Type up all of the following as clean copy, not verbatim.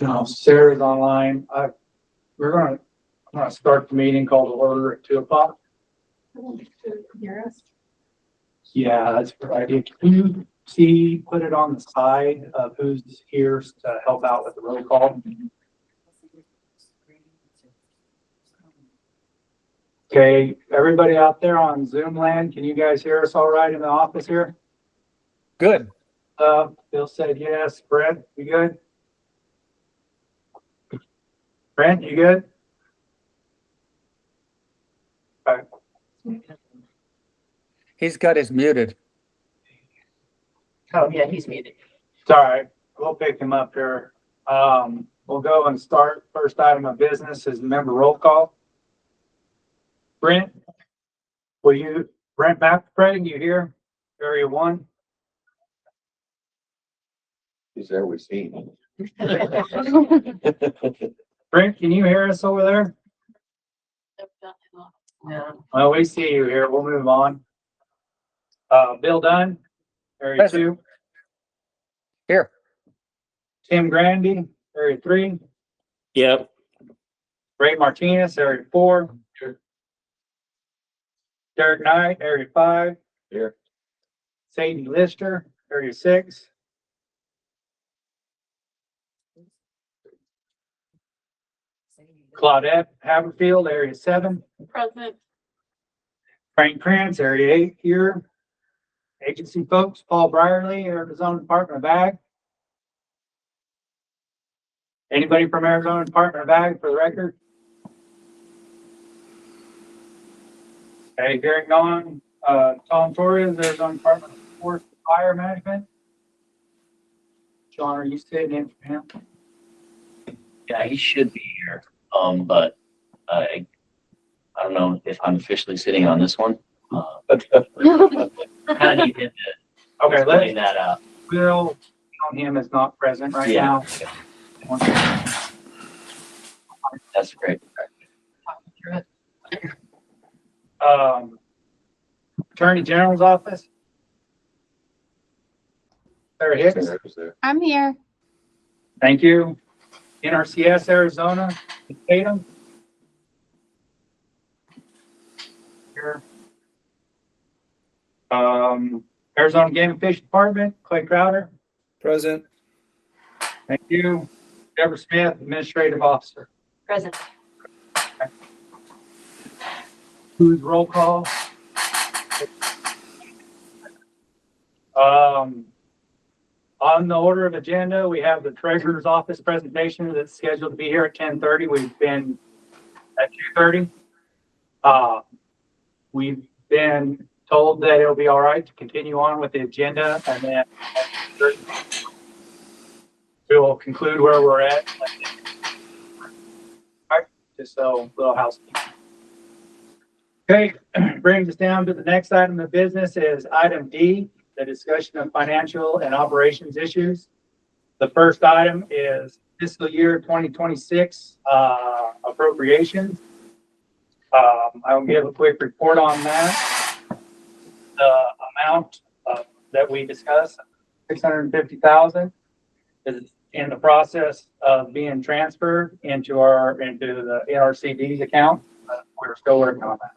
No, Sarah's online. We're I'm gonna start the meeting called to order at 2:00. Hear us? Yeah, that's a good idea. Can you put it on the side of who's here to help out with the roll call? Okay, everybody out there on Zoom land, can you guys hear us all right in the office here? Good. Bill said yes. Brent, you good? Brent, you good? Okay. He's got his muted. Oh, yeah, he's muted. It's all right. We'll pick him up here. We'll go and start. First item of business is member roll call. Brent, Brent McFray, you here? Area 1? He's there, we see him. Brent, can you hear us over there? No. Well, we see you here. We'll move on. Bill Dunn, Area Present. 2. Here. Tim Grandy, Area 3. Yep. Ray Martinez, Area 4. Derek Knight, Area 5. Here. Sadie Lister, Area 6. Claudette Haverfield, Area 7. Present. Frank Krantz, Area 8 here. Agency folks, Paul Brierly, Arizona Department of Ag. Anybody from Arizona Department of Ag for the record? Okay, hearing none. Tom Torres, Arizona Department of Forest and Fire Management. John, are you sitting in for him? Yeah, he should be here. But I don't know if I'm officially sitting on this one. Kind of need him to Okay, explain that out. Will on him is not present right Yeah. now. That's great. Attorney General's office. Sarah Hicks, Sarah's there. I'm here. thank you. NRCS Arizona, Tatum. Here. Arizona Game and Fish Department, Clay Crowder, Present. thank you. Deborah Smith, Administrative Officer. Present. Who's roll call? On the order of agenda, we have the treasurer's office presentation that's scheduled to be here at 10:30. We've been at 2:30. We've been told that it'll be all right to continue on with the agenda, and then we'll conclude where we're at. All right, just so little housekeeping. Okay, brings us down to the next item of business is item D, the discussion of financial and operations issues. The first item is fiscal year 2026 appropriations. I'll give a quick report on that. The amount that we discussed, 650,000, is in the process of being transferred into the NRCD's account. We're still working on that.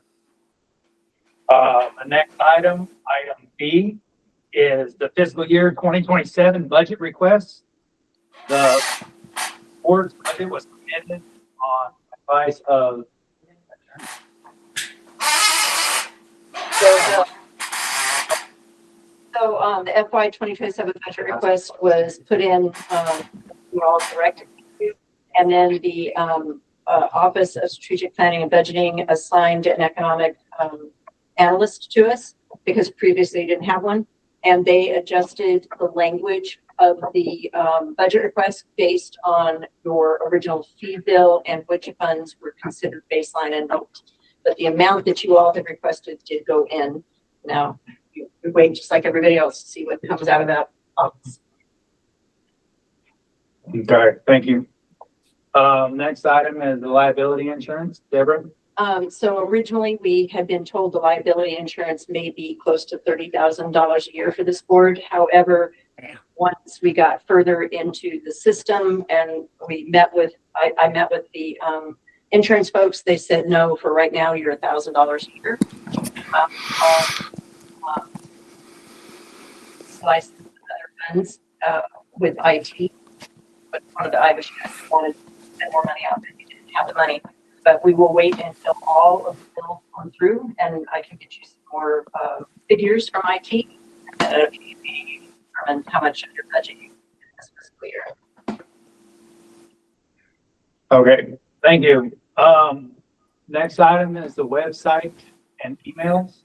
The next item B, is the fiscal year 2027 budget request. The board's budget was amended on advice of So the FY 2027 budget request was put in, you all corrected. And then the Office of Strategic Planning and Budgeting assigned an economic analyst to us because previously didn't have one. And they adjusted the language of the budget request based on your original fee bill and which funds were considered baseline and not. But the amount that you all had requested did go in. Now, you wait just like everybody else to see what comes out of that office. Okay, thank you. Next item is the liability insurance. Deborah? So originally we had been told the liability insurance may be close to $30,000 a year for this board. However, once we got further into the system and we met with, I met with the insurance folks, they said, no, for right now, you're $1,000 a year. License other funds with IT, but one of the Irish guys wanted to spend more money out, and we didn't have the money. But we will wait until all of the bills come through, and I can get you some more figures from IT. And if you determine how much of your budget you this fiscal year. Okay, thank you. Next item is the website and emails.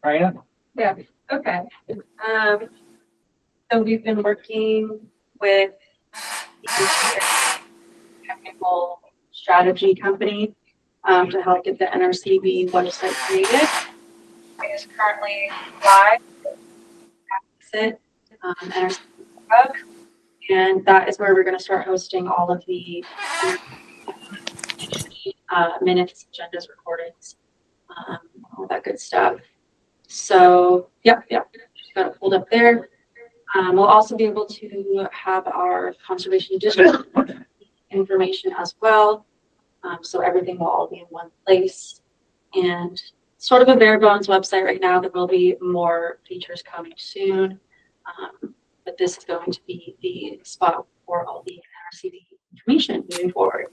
Raina? Yeah, okay. So we've been working with the technical strategy company to help get the NRCB website created. It is currently live. It, NRCB Hub, and that is where we're going to start hosting all of the minutes, agendas, recordings, all that good stuff. So, yep, just got it pulled up there. We'll also be able to have our conservation district information as well. So everything will all be in one place. And sort of a bare bones website right now. There will be more features coming soon. But this is going to be the spot for all the NRCB information moving forward.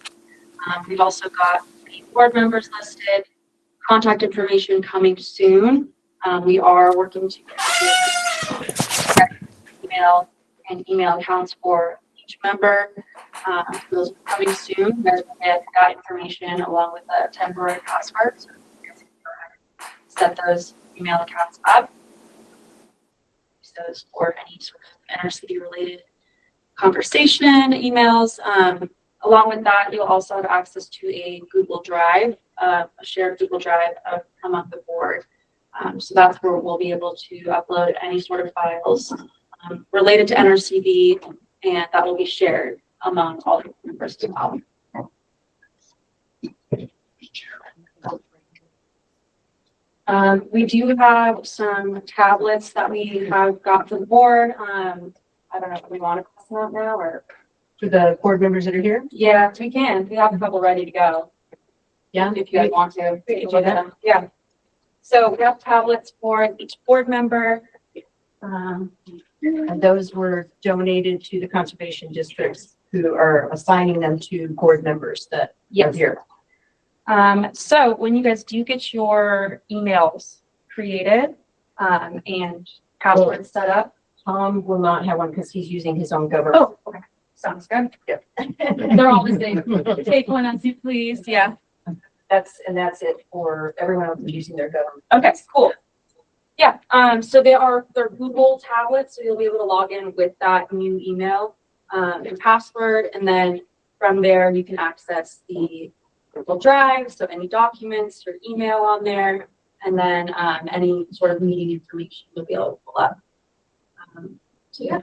We've also got the board members listed, contact information coming soon. We are working to get email and email accounts for each member. Those are coming soon. There's that information along with a temporary password. So you can set those email accounts up. Use those for any sort of NRCB related conversation, emails. Along with that, you'll also have access to a Google Drive, a shared Google Drive among the board. So that's where we'll be able to upload any sort of files related to NRCB, and that will be shared among all the members as well. We do have some tablets that we have got for the board. I don't know if we want to pass them out now or for the board members that are here. Yeah, we can. We have a couple ready to go. Yeah, if you guys want to. We can do that. Yeah. So we have tablets for each board member. And those were donated to the conservation districts who are assigning them to board members that are here. So when you guys do get your emails created and passwords set up. Tom will not have one because he's using his own government. Oh, okay. Sounds good. Yep. They're all the same. Take one as you please. Yeah. That's it for everyone else who's using their government. Okay, cool. Yeah. So they're Google tablets, so you'll be able to log in with that new email and password, and then from there you can access the Google Drive. So any documents or email on there, and then any sort of meeting information you'll be able to pull up. So yeah,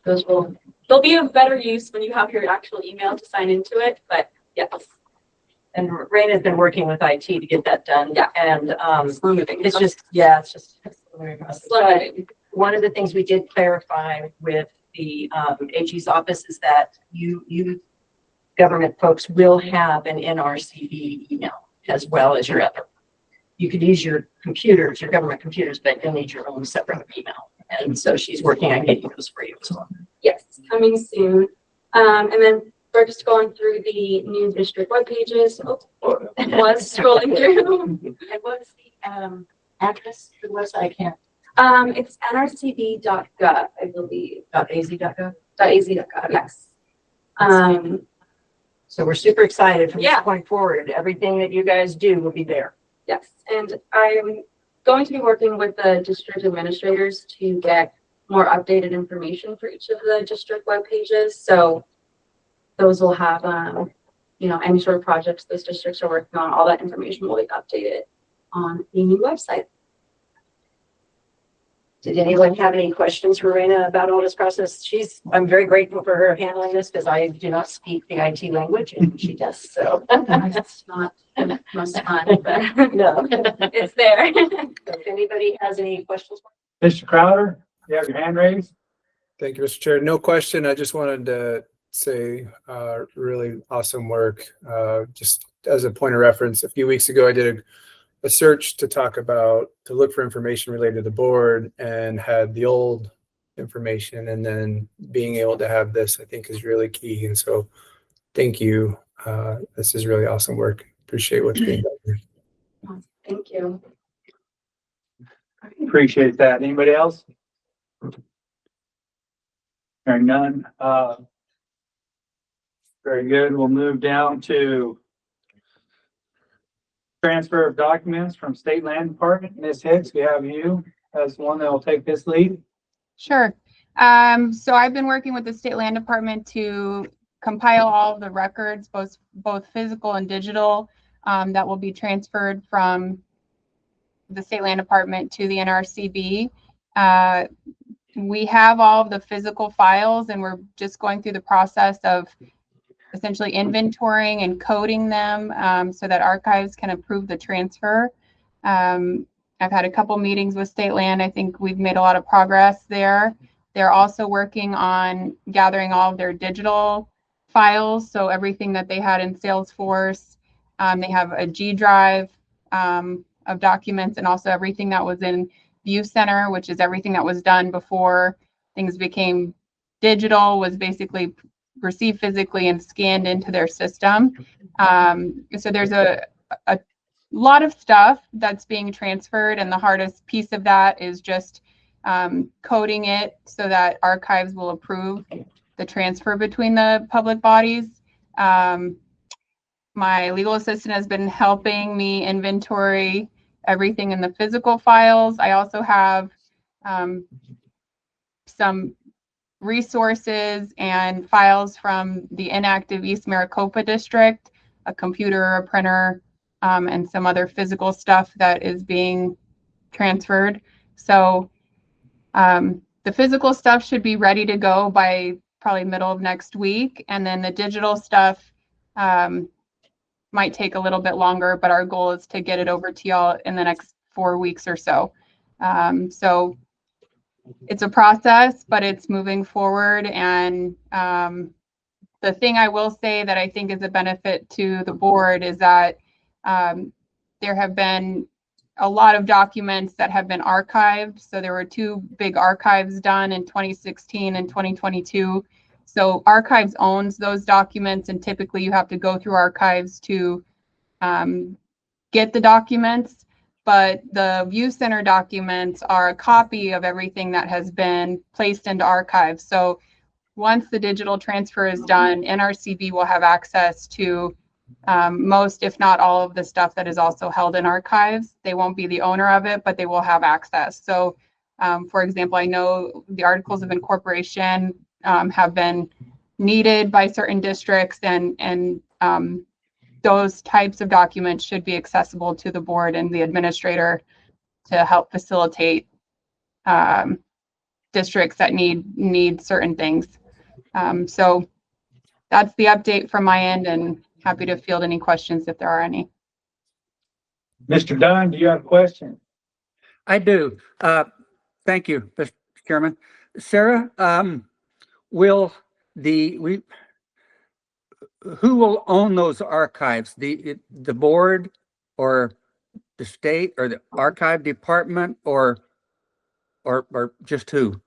they'll be of better use when you have your actual email to sign into it. But yes. And Raina's been working with IT to get that done. Yeah. And it's just one of the things we did clarify with the AG's office is that you government folks will have an NRCB email as well as your other. You could use your computers, your government computers, but you'll need your own separate email. And so she's working on getting those for you as well. Yes, coming soon. And then we're just going through the new district web pages. Oh, was scrolling through. And what's the address for the website? I can't. It's nrcb.gov, I believe. .az.gov. .az.gov, yes. So we're super excited from this Yeah. point forward. Everything that you guys do will be there. Yes, and I'm going to be working with the district administrators to get more updated information for each of the district web pages. So those will have, any sort of projects those districts are working on, all that information will be updated on the new website. Did anyone have any questions for Raina about all this process? I'm very grateful for her handling this because I do not speak the IT language and she does, so. It's not the most fun, but No. it's there. If anybody has any questions. Mr. Crowder, you have your hand raised? Thank you, Mr. Chair. No question. I just wanted to say really awesome work. Just as a point of reference, a few weeks ago, I did a search to look for information related to the board and had the old information, and then being able to have this, I think, is really key. And so thank you. This is really awesome work. Appreciate what's being done here. Thank you. Appreciate that. Anybody else? Hearing none. Very good. We'll move down to transfer of documents from State Land Department. Ms. Hicks, we have you as one that will take this lead. Sure. So I've been working with the State Land Department to compile all of the records, both physical and digital, that will be transferred from the State Land Department to the NRCB. We have all of the physical files, and we're just going through the process of essentially inventorying and coding them so that archives can approve the transfer. I've had a couple meetings with State Land. I think we've made a lot of progress there. They're also working on gathering all of their digital files, so everything that they had in Salesforce. They have a G drive of documents, and also everything that was in View Center, which is everything that was done before things became digital, was basically received physically and scanned into their system. So there's a lot of stuff that's being transferred, and the hardest piece of that is just coding it so that archives will approve the transfer between the public bodies. My legal assistant has been helping me inventory everything in the physical files. I also have some resources and files from the inactive East Maricopa district, a computer, a printer, and some other physical stuff that is being transferred. So the physical stuff should be ready to go by probably middle of next week. And then the digital stuff might take a little bit longer, but our goal is to get it over to y'all in the next 4 weeks or so. So it's a process, but it's moving forward. And the thing I will say that I think is a benefit to the board is that there have been a lot of documents that have been archived. So there were 2 big archives done in 2016 and 2022. So Archives owns those documents, and typically you have to go through Archives to get the documents. But the View Center documents are a copy of everything that has been placed into Archives. So once the digital transfer is done, NRCB will have access to most, if not all, of the stuff that is also held in Archives. They won't be the owner of it, but they will have access. So, for example, I know the articles of incorporation have been needed by certain districts, and those types of documents should be accessible to the board and the administrator to help facilitate districts that need certain things. So that's the update from my end, and happy to field any questions if there are any. Mr. Dunn, do you have a question? I do. Thank you, Mr. Chairman. Sarah, who will own those archives? The board, or the state, or the archive department, or just who?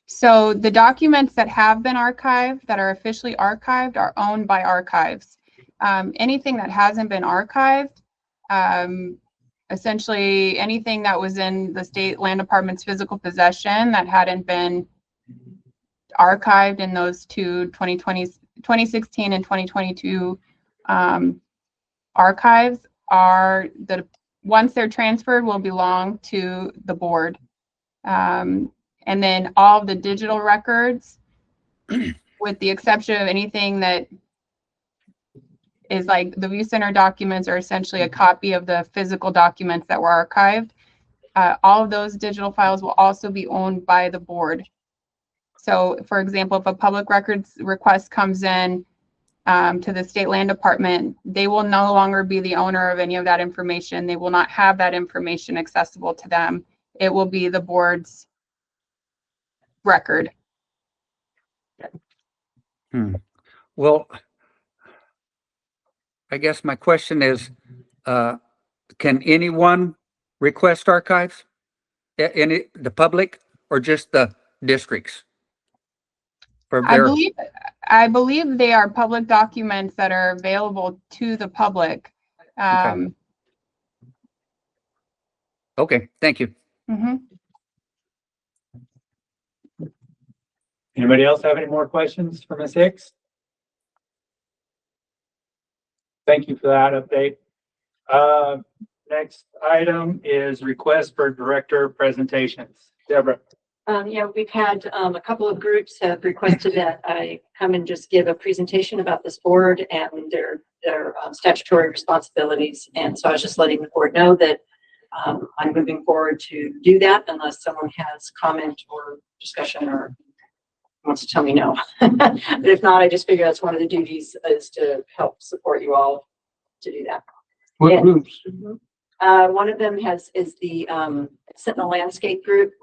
So the documents that have been archived, that are officially archived, are owned by Archives. Anything that hasn't been archived, essentially anything that was in the State Land Department's physical possession that hadn't been archived in those 2016 and 2022 archives, once they're transferred, will belong to the board. And then all of the digital records, with the exception of anything that is like the View Center documents, are essentially a copy of the physical documents that were archived. All of those digital files will also be owned by the board. So, for example, if a public records request comes in to the State Land Department, they will no longer be the owner of any of that information. They will not have that information accessible to them. It will be the board's record. Well, I guess my question is, can anyone request archives? Any, the public or just the districts? For I their, believe they are public documents that are available to the public. Okay. Okay, thank you. Mhm. Anybody else have any more questions for Ms. Hicks? Thank you for that update. Next item is request for director presentations. Deborah. Yeah, we've had, a couple of groups have requested that I come and just give a presentation about this board and their statutory responsibilities. And so I was just letting the board know that, I'm moving forward to do that unless someone has comment or discussion or wants to tell me no. But if not, I just figure that's one of the duties is to help support you all to do that. What Yeah. groups? One of them is the Sentinel Landscape Group.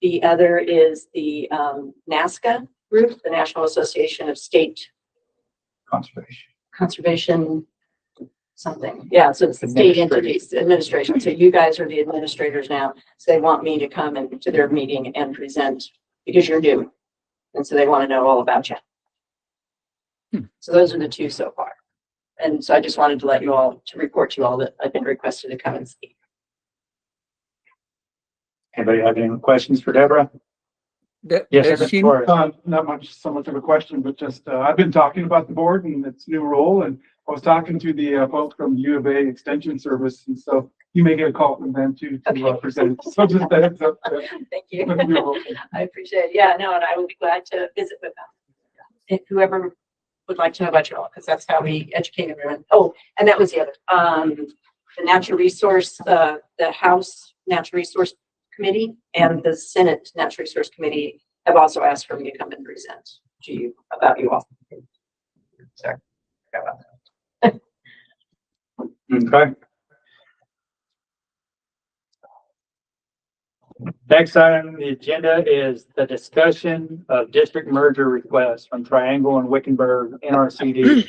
The other is the NASCA group, the National Association of State Conservation something. Yeah, so it's the state entities, administration. So you guys are the administrators now. So they want me to come and to their meeting and present because you're new. And so they want to know all about you. So those are the two so far. And so I just wanted to let you all, to report to you all that I've been requested to come and speak. Anybody have any questions for Deborah? Yes, Does Mr. she- Torres. Not much, so much of a question, but just, I've been talking about the board and its new role, and I was talking to the folks from U of A Extension Service, and so you may get a call from them too, to Okay. present. So just a heads up. Thank you. I appreciate it. Yeah, no, and I would be glad to visit with them. If whoever would like to know about you all, because that's how we educate everyone. Oh, and that was the other, the natural resource, the House Natural Resource Committee and the Senate Natural Resource Committee have also asked for me to come and present to you about you all. Sorry. Forgot about that. Okay. Next item on the agenda is the discussion of district merger requests from Triangle and Wickenburg NRCD.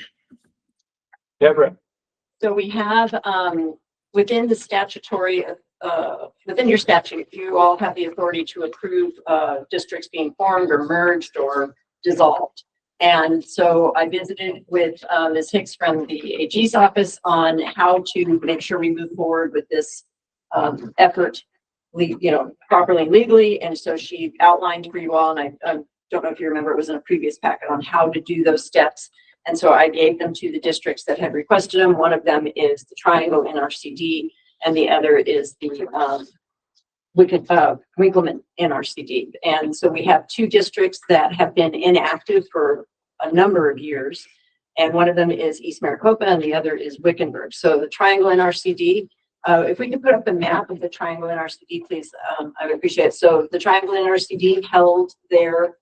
Deborah. So we have, within the statutory, within your statute, you all have the authority to approve, districts being formed or merged or dissolved. And so I visited with, Ms. Hicks from the AG's office on how to make sure we move forward with this, effort, properly legally. And so she outlined for you all, and I don't know if you remember, it was in a previous packet on how to do those steps. And so I gave them to the districts that had requested them. One of them is the Triangle NRCD, and the other is the Winkleman NRCD. And so we have two districts that have been inactive for a number of years. And one of them is East Maricopa and the other is Wickenburg. So the Triangle NRCD, if we could put up a map of the Triangle NRCD, please, I would appreciate it. So the Triangle NRCD held their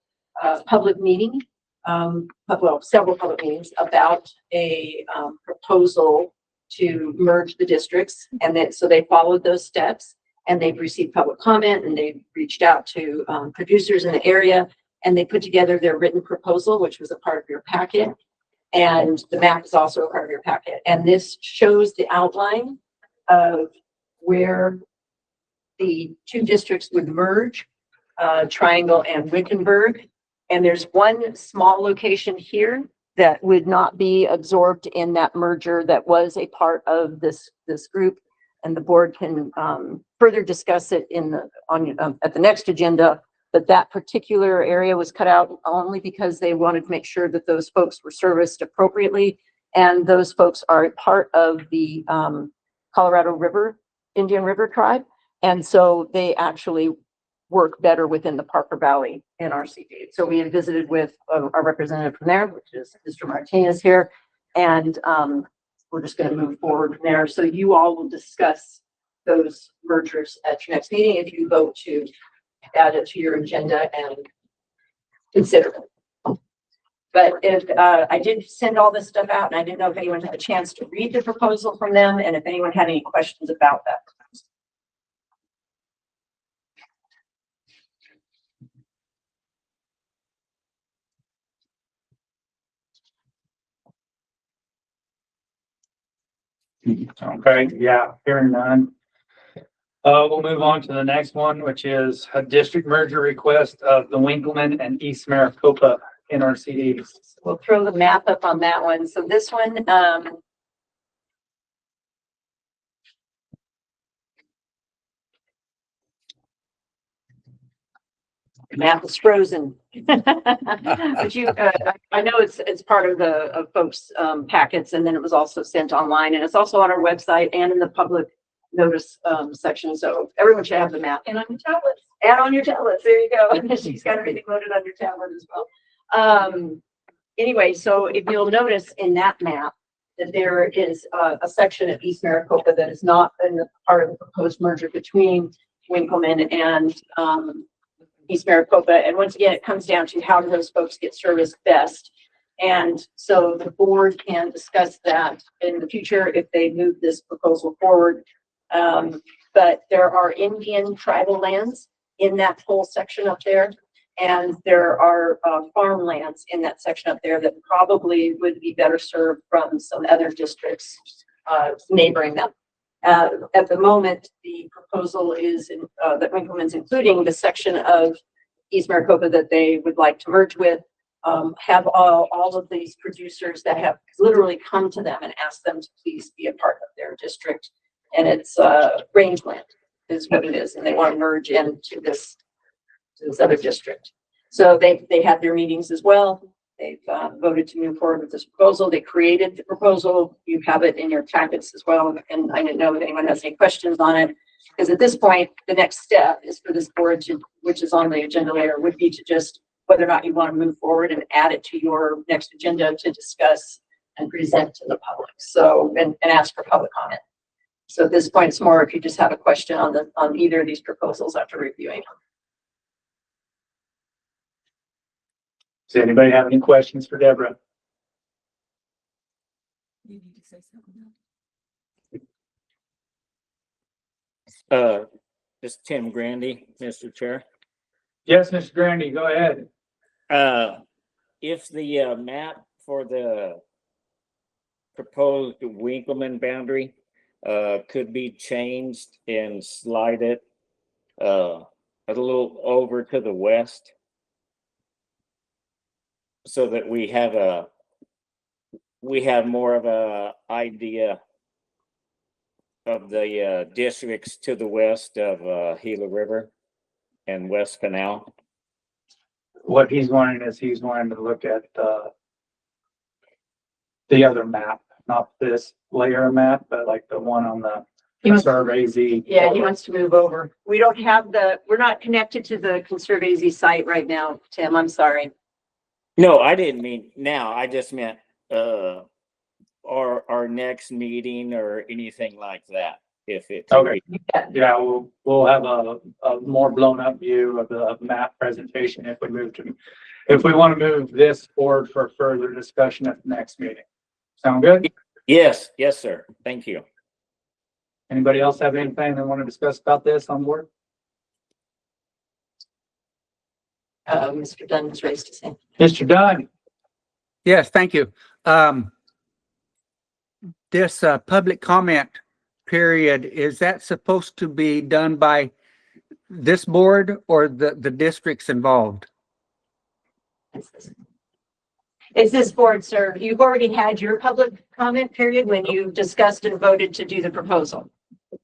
public meeting, several public meetings about a proposal to merge the districts. And then, so they followed those steps and they've received public comment and they've reached out to producers in the area and they put together their written proposal, which was a part of your packet. And the map is also a part of your packet. And this shows the outline of where the two districts would merge, Triangle and Wickenburg. And there's one small location here that would not be absorbed in that merger that was a part of this group. And the board can further discuss it at the next agenda. But that particular area was cut out only because they wanted to make sure that those folks were serviced appropriately. And those folks are a part of the Colorado River, Indian River tribe. And so they actually work better within the Parker Valley NRCD. So we had visited with our representative from there, which is Mr. Martinez here. And we're just going to move forward from there. So you all will discuss those mergers at your next meeting if you vote to add it to your agenda and consider it. But if I did send all this stuff out and I didn't know if anyone had a chance to read the proposal from them and if anyone had any questions about that. Okay, yeah, hearing none. We'll move on to the next one, which is a district merger request of the Winkleman and East Maricopa NRCDs. We'll throw the map up on that one. So this one, the map is frozen. But you, I know it's part of the of folks' packets, and then it was also sent online, and it's also on our website and in the public notice section. So everyone should have the map. And on your tablets. And on your tablets, there you go. She's got everything loaded on your tablet as well. Anyway, so if you'll notice in that map that there is a section of East Maricopa that is not in the part of the proposed merger between Winkleman and East Maricopa. And once again, it comes down to how do those folks get service best. And so the board can discuss that in the future if they move this proposal forward. But there are Indian tribal lands in that whole section up there. And there are farmlands in that section up there that probably would be better served from some other districts neighboring them. At the moment, the proposal is that Winkleman's including the section of East Maricopa that they would like to merge with, have all of these producers that have literally come to them and asked them to please be a part of their district. And it's rangeland is what it is. And they want to merge into this other district. So they had their meetings as well. They've voted to move forward with this proposal. They created the proposal. You have it in your packets as well. And I didn't know if anyone has any questions on it. Because at this point, the next step is for this board to, which is on the agenda later, would be to just whether or not you want to move forward and add it to your next agenda to discuss and present to the public. So, and ask for public comment. So at this point, it's more if you just have a question on either of these proposals after reviewing them. Does anybody have any questions for Deborah? This is Tim Grandy, Mr. Chair. Yes, Mr. Grandy, go ahead. If the map for the proposed Winkleman boundary could be changed and slide it a little over to the west so that we have more of a idea of the districts to the west of Gila River and West Canal. What he's wanting is he's wanting to look at the other map, not this layer map, but like the one on the Conserve-AZ. Yeah, he wants to move over. We don't have we're not connected to the Conserve-AZ site right now, Tim. I'm sorry. No, I didn't mean now. I just meant our next meeting or anything like that. If it Okay. Yeah, we'll have a more blown up view of the map presentation if we want to move this forward for further discussion at the next meeting. Sound good? Yes, sir. Thank you. Anybody else have anything they want to discuss about this on board? Mr. Dunn was raised his hand. Mr. Dunn? Yes, thank you. This public comment period, is that supposed to be done by this board or the districts involved? It's this board, sir. You've already had your public comment period when you discussed and voted to do the proposal.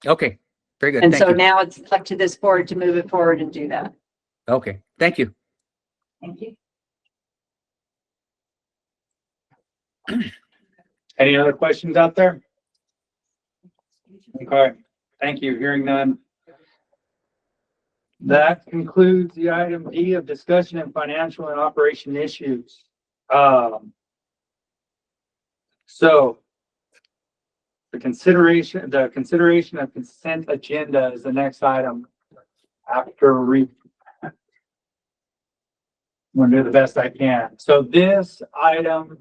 Okay, very good. And Thank so you. now it's up to this board to move it forward and do that. Okay, thank you. Thank you. Any other questions out there? Okay, thank you. Hearing none. That concludes the item D of discussion and financial and operation issues. So the consideration of consent agenda is the next item after I'm gonna do the best I can. So this item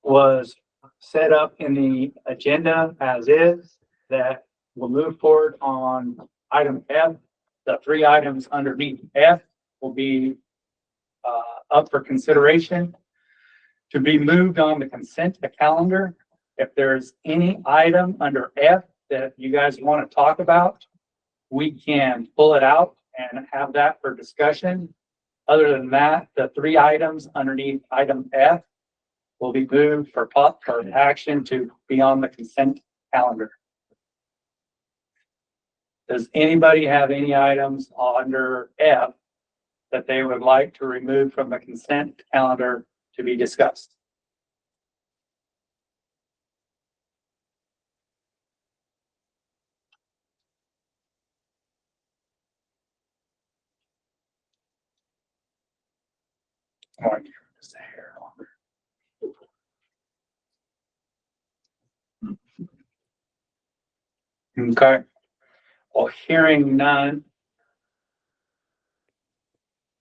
was set up in the agenda as is, that will move forward on item F. The three items underneath F will be up for consideration to be moved on the consent calendar If there's any item under F that you guys want to talk about, we can pull it out and have that for discussion. Other than that, the 3 items underneath item F will be moved for action to be on the consent calendar. Does anybody have any items under F that they would like to remove from the consent calendar to be discussed? I want to give this a hair longer. Okay. Well, hearing none.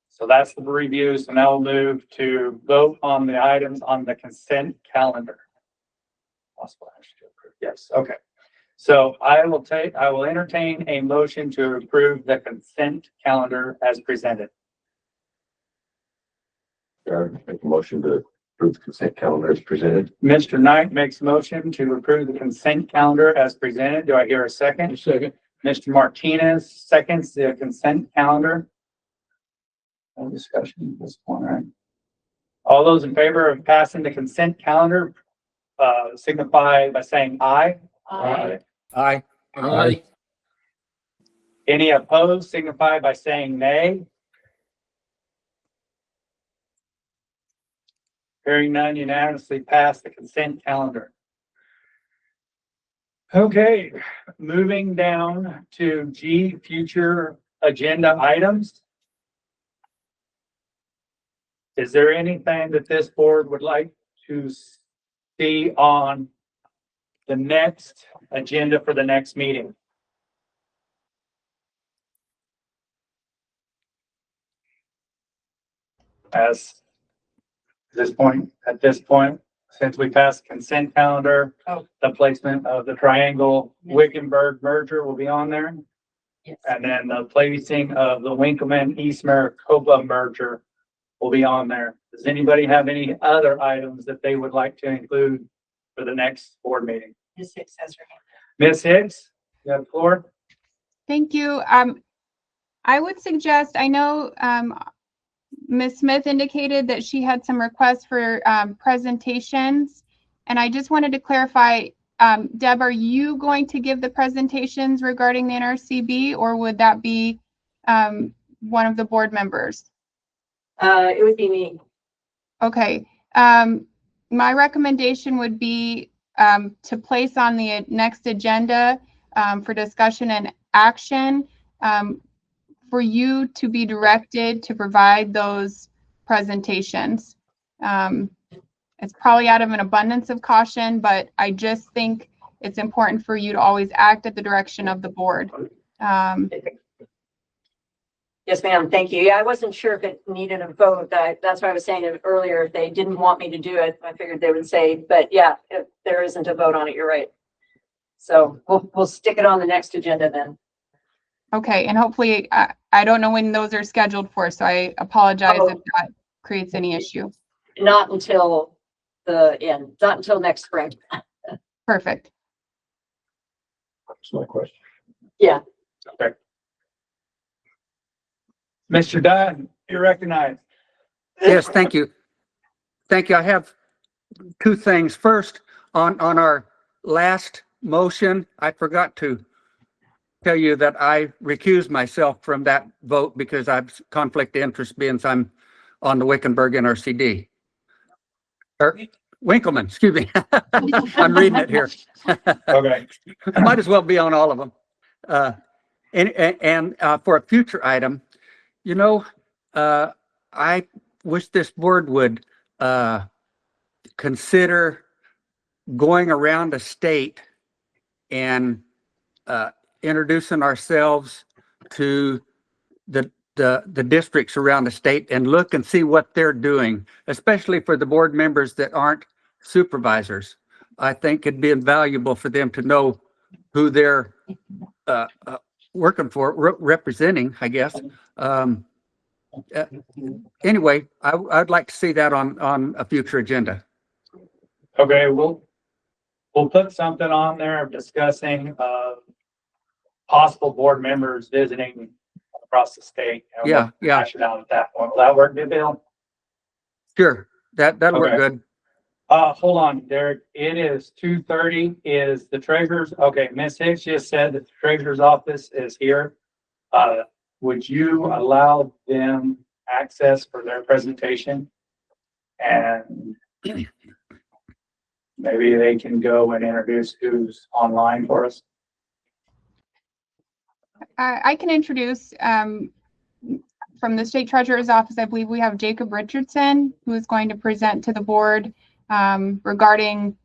So that's the review. So now we'll move to vote on the items on the consent calendar. Possible action to approve. Yes, okay. So I will entertain a motion to approve the consent calendar as presented. Make a motion to approve the consent calendar as presented. Mr. Knight makes a motion to approve the consent calendar as presented. Do I hear a second? Second. Mr. Martinez seconds the consent calendar. No discussion at this point, right? All those in favor of passing the consent calendar, signify by saying aye. Aye. Aye. Aye. Any opposed, signify by saying nay. Hearing none, unanimously pass the consent calendar. Okay, moving down to G, future agenda items. Is there anything that this board would like to see on the next agenda for the next meeting? At this point, since we passed consent calendar, the placement of the Triangle Wickenburg merger will be on there. Yes. And then the placing of the Winkleman East Maricopa merger will be on there. Does anybody have any other items that they would like to include for the next board meeting? Ms. Hicks has her hand. Ms. Hicks, you have the floor. Thank you. I would suggest, I know Ms. Smith indicated that she had some requests for presentations. And I just wanted to clarify, Deb, are you going to give the presentations regarding the NRCB, or would that be one of the board members? It would be me. Okay. My recommendation would be to place on the next agenda for discussion and action for you to be directed to provide those presentations. It's probably out of an abundance of caution, but I just think it's important for you to always act at the direction of the board. Yes, ma'am. Thank you. Yeah, I wasn't sure if it needed a vote. That's why I was saying it earlier. If they didn't want me to do it, I figured they would say, but yeah, if there isn't a vote on it, you're right. So we'll stick it on the next agenda then. Okay, and hopefully, I don't know when those are scheduled for, so I apologize if that creates any issue. Not until the end, not until next spring. Perfect. That's my question. Yeah. Okay. Mr. Dunn, you're recognized. Yes, thank you. Thank you. I have 2 things. First, on our last motion, I forgot to tell you that I recused myself from that vote because I've conflict of interest being I'm on the Wickenburg NRCD. Or Winkleman, excuse me. I'm reading it here. Okay. Might as well be on all of them. And for a future item, you know, I wish this board would consider going around the state and introducing ourselves to the districts around the state and look and see what they're doing, especially for the board members that aren't supervisors. I think it'd be invaluable for them to know who they're working for, representing, I guess. Anyway, I'd like to see that on a future agenda. Okay, we'll we'll put something on there discussing, possible board members visiting across the state. And Yeah, we'll yeah. hash it out at that point. Will that work, good, Bill? Sure, that'll work Okay. good. Hold on, Derek. It is 2:30. Is the treasurer's, okay, Ms. Hicks just said that the treasurer's office is here. Would you allow them access for their presentation? And maybe they can go and introduce who's online for us. I can introduce, from the state treasurer's office, I believe we have Jacob Richardson, who is going to present to the board regarding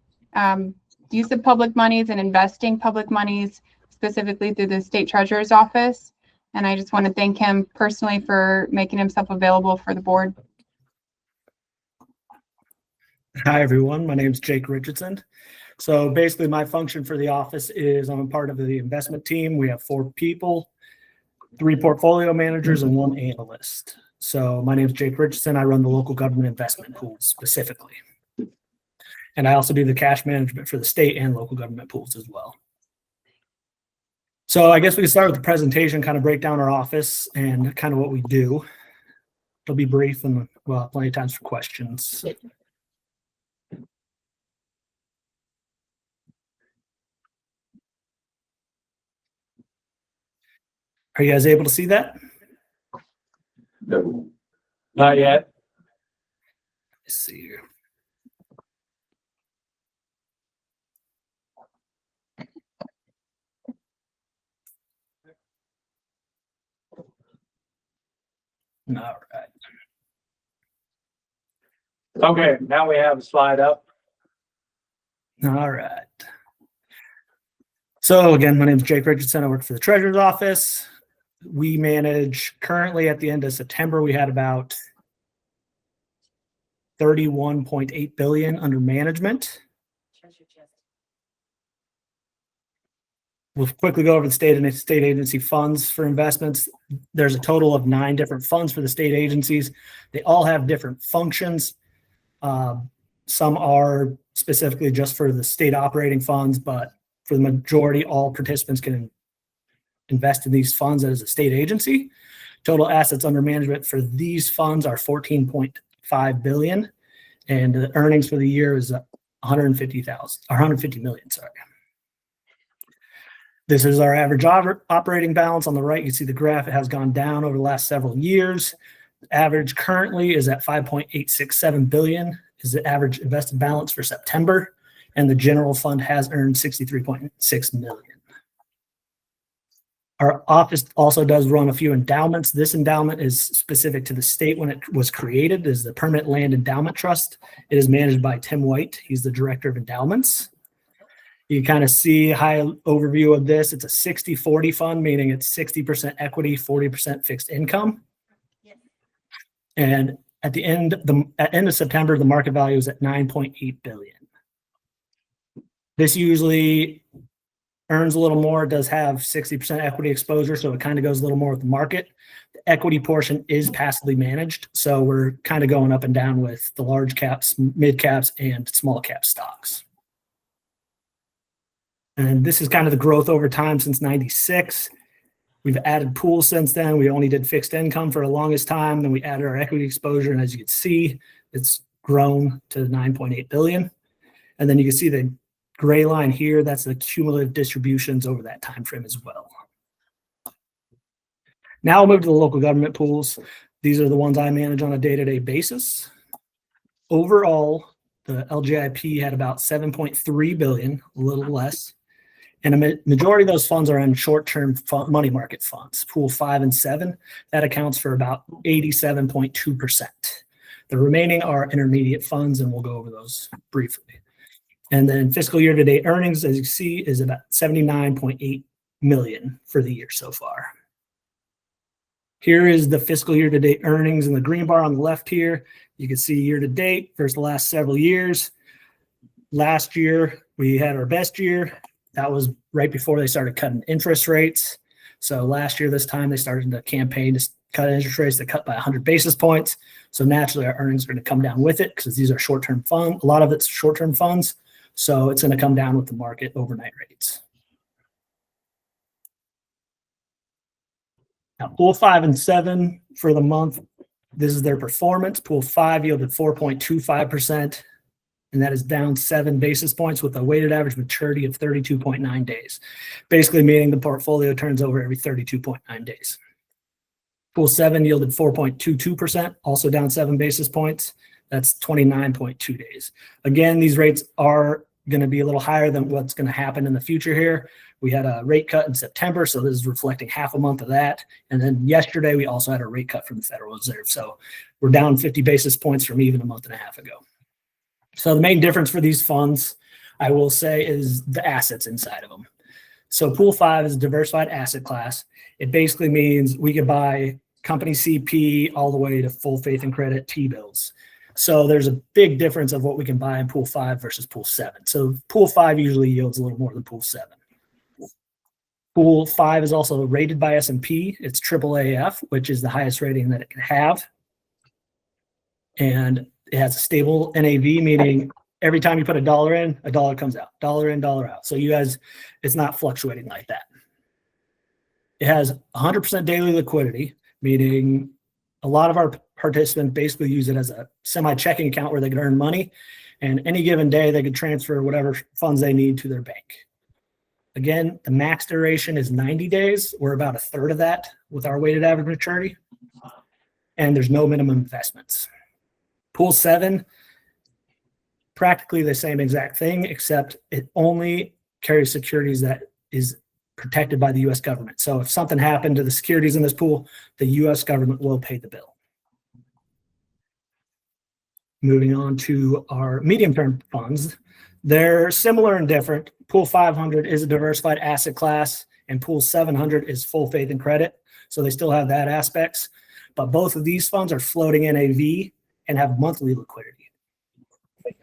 use of public monies and investing public monies specifically through the state treasurer's office. And I just want to thank him personally for making himself available for the board. Hi, everyone. My name is Jake Richardson. So basically my function for the office is I'm a part of the investment team. We have 4 people, 3 portfolio managers and 1 analyst. So my name is Jake Richardson. I run the local government investment pools specifically. And I also do the cash management for the state and local government pools as well. So I guess we can start with the presentation, kind of break down our office and kind of what we do. It'll be brief and we'll have plenty of times for questions. Are you guys able to see that? No. Not yet. Let's see here. All right. Okay, now we have a slide up. All right. So again, my name is Jake Richardson. I work for the treasurer's office. We manage currently at the end of September, we had about 31.8 billion under management. We'll quickly go over the state and state agency funds for investments. There's a total of 9 different funds for the state agencies. They all have different functions. Some are specifically just for the state operating funds, but for the majority, all participants can invest in these funds as a state agency. Total assets under management for these funds are 14.5 billion, and the earnings for the year is 150 million. Sorry. This is our average operating balance. On the right, you see the graph. It has gone down over the last several years. The average currently is at 5.867 billion is the average invested balance for September, and the general fund has earned 63.6 million. Our office also does run a few endowments. This endowment is specific to the state when it was created. It is the Permanent Land Endowment Trust. It is managed by Tim White. He's the director of endowments. You kind of see a high overview of this. It's a 60-40 fund, meaning it's 60% equity, 40% fixed income. And at the end of September, the market value is at 9.8 billion. This usually earns a little more. It does have 60% equity exposure, so it kind of goes a little more with the market. The equity portion is passively managed, so we're kind of going up and down with the large caps, mid caps, and small cap stocks. And this is kind of the growth over time since 96. We've added pools since then. We only did fixed income for the longest time. Then we added our equity exposure. And as you can see, it's grown to 9.8 billion. And then you can see the gray line here. That's the cumulative distributions over that time frame as well. Now we'll move to the local government pools. These are the ones I manage on a day-to-day basis. Overall, the LGIP had about 7.3 billion, a little less. And a majority of those funds are in short-term money market funds, pool 5 and 7. That accounts for about 87.2%. The remaining are intermediate funds, and we'll go over those briefly. And then fiscal year-to-date earnings, as you see, is about 79.8 million for the year so far. Here is the fiscal year-to-date earnings in the green bar on the left here. You can see year-to-date versus the last several years. Last year, we had our best year. That was right before they started cutting interest rates. So last year, this time, they started the campaign to cut interest rates. They cut by 100 basis points. So naturally, our earnings are going to come down with it because these are short-term funds. A lot of it's short-term funds. So it's going to come down with the market overnight rates. Now, pool 5 and 7 for the month, this is their performance. Pool 5 yielded 4.25%, and that is down 7 basis points with a weighted average maturity of 32.9 days, basically meaning the portfolio turns over every 32.9 days. Pool 7 yielded 4.22%, also down 7 basis points. That's 29.2 days. Again, these rates are going to be a little higher than what's going to happen in the future here. We had a rate cut in September, so this is reflecting half a month of that. And then yesterday, we also had a rate cut from the Federal Reserve. So we're down 50 basis points from even a month and a half ago. So the main difference for these funds, I will say, is the assets inside of them. So Pool 5 is a diversified asset class. It basically means we could buy company CP all the way to full faith and credit T-bills. So there's a big difference of what we can buy in Pool 5 versus Pool 7. So Pool 5 usually yields a little more than Pool 7. Pool 5 is also rated by S&P. It's AAAF, which is the highest rating that it can have. And it has a stable NAV, meaning every time you put $1 in, $1 comes out. $1 in, $1 out. So you guys, it's not fluctuating like that. It has 100% daily liquidity, meaning a lot of our participants basically use it as a semi-checking account where they can earn money, and any given day they can transfer whatever funds they need to their bank. Again, the max duration is 90 days. We're about a third of that with our weighted average maturity, and there's no minimum investments. Pool 7, practically the same exact thing, except it only carries securities that is protected by the U.S. government. So if something happened to the securities in this pool, the U.S. government will pay the bill. Moving on to our medium-term funds. They're similar and different. Pool 500 is a diversified asset class, and Pool 700 is full faith and credit. So they still have that aspects. But both of these funds are floating NAV and have monthly liquidity.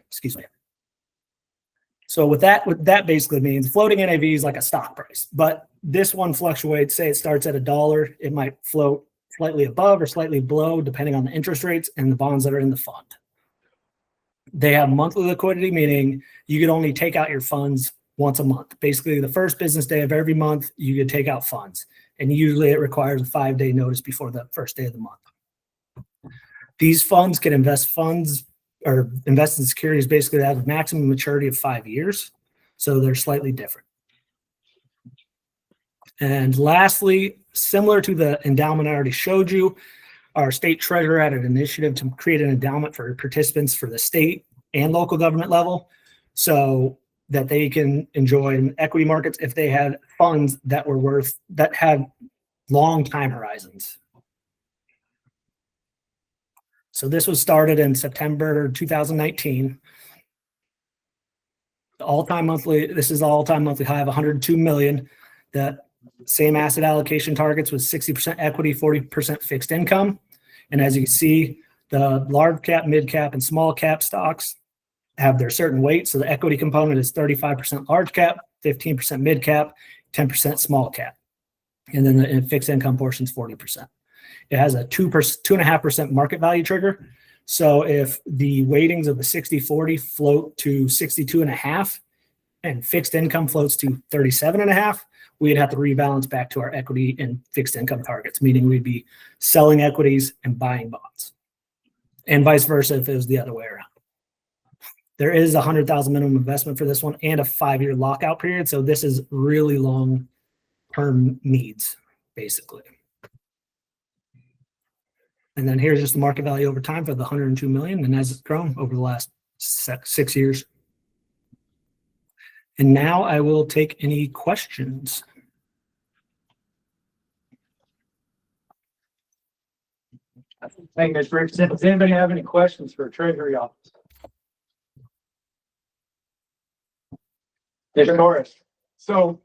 Excuse me. So what that basically means, floating NAV is like a stock price, but this one fluctuates. Say it starts at $1, it might float slightly above or slightly below, depending on the interest rates and the bonds that are in the fund. They have monthly liquidity, meaning you could only take out your funds once a month. Basically, the first business day of every month, you could take out funds, and usually it requires a 5-day notice before the first day of the month. These funds can invest in securities basically that have a maximum maturity of 5 years. So they're slightly different. And lastly, similar to the endowment I already showed you, our state treasurer had an initiative to create an endowment for participants for the state and local government level so that they can enjoy in equity markets if they had funds that had long time horizons. So this was started in September 2019. This is the all-time monthly high of 102 million. The same asset allocation targets was 60% equity, 40% fixed income. And as you can see, the large cap, mid cap, and small cap stocks have their certain weight. So the equity component is 35% large cap, 15% mid cap, 10% small cap. And then the fixed income portion is 40%. It has a 2.5% market value trigger. So if the weightings of the 60-40 float to 62.5 and fixed income floats to 37.5, we'd have to rebalance back to our equity and fixed income targets, meaning we'd be selling equities and buying bonds, and vice versa if it was the other way around. There is a $100,000 minimum investment for this one and a 5-year lockout period. So this is really long-term needs, basically. And then here's just the market value over time for the 102 million, and as it's grown over the last 6 years. And now I will take any questions. Thank you, Ms. Richardson. Does anybody have any questions for Treasury Office? Mr. Norris. So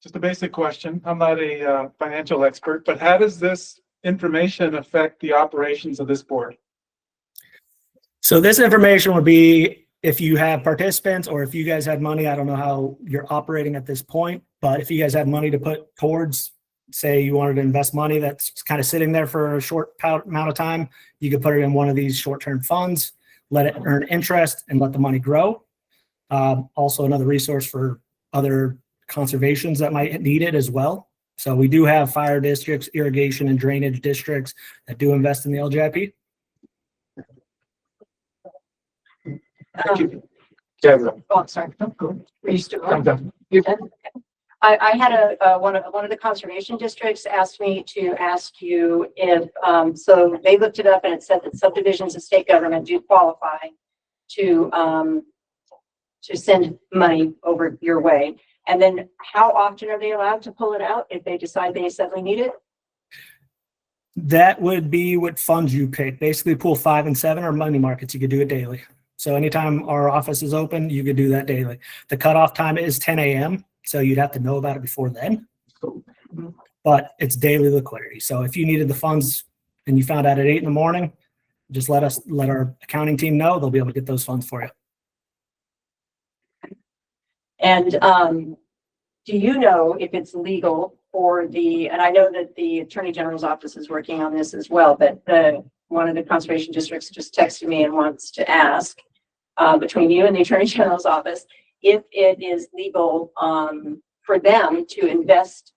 just a basic question. I'm not a financial expert, but how does this information affect the operations of this board? So this information would be if you have participants or if you guys had money. I don't know how you're operating at this point, but if you guys had money to put towards, say you wanted to invest money that's kind of sitting there for a short amount of time, you could put it in one of these short-term funds, let it earn interest and let the money grow. Also another resource for other conservations that might need it as well. So we do have fire districts, irrigation and drainage districts that do invest in the LGIP. Thank you. Deborah. Oh, I'm sorry. Were you still I'm on? done. You're done? Okay. I had one of the conservation districts asked me to ask you if, so they looked it up and it said that subdivisions of state government do qualify to send money over your way. And then how often are they allowed to pull it out if they decide they suddenly need it? That would be what funds you pick. Basically, pool 5 and 7 are money markets. You could do it daily. So anytime our office is open, you could do that daily. The cutoff time is 10 a.m. So you'd have to know about it before then. But it's daily liquidity. So if you needed the funds and you found out at 8 in the morning, just let our accounting team know. They'll be able to get those funds for you. And do you know if it's legal for and I know that the Attorney General's office is working on this as well, but one of the conservation districts just texted me and wants to ask between you and the Attorney General's office if it is legal for them to invest